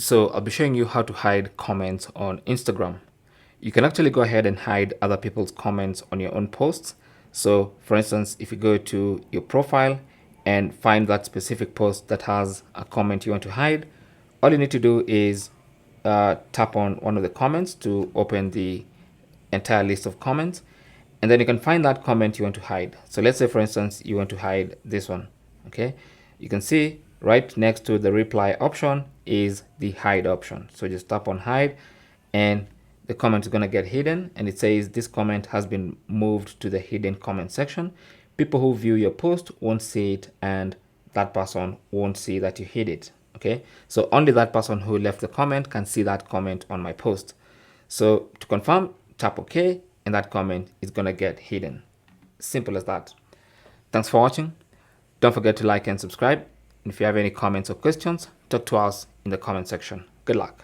So I'll be showing you how to hide comments on Instagram. You can actually go ahead and hide other people's comments on your own posts. So for instance, if you go to your profile and find that specific post that has a comment you want to hide, all you need to do is tap on one of the comments to open the entire list of comments, and then you can find that comment you want to hide. So let's say for instance you want to hide this one. Okay, you can see right next to the reply option is the hide option. So just tap on hide and the comment is going to get hidden, and it says this comment has been moved to the hidden comment section. People who view your post won't see it, and that person won't see that you hid it. Okay, so only that person who left the comment can see that comment on my post. So to confirm, tap OK, and that comment is going to get hidden. Simple as that. Thanks for watching. Don't forget to like and subscribe. And if you have any comments or questions, talk to us in the comment section. Good luck.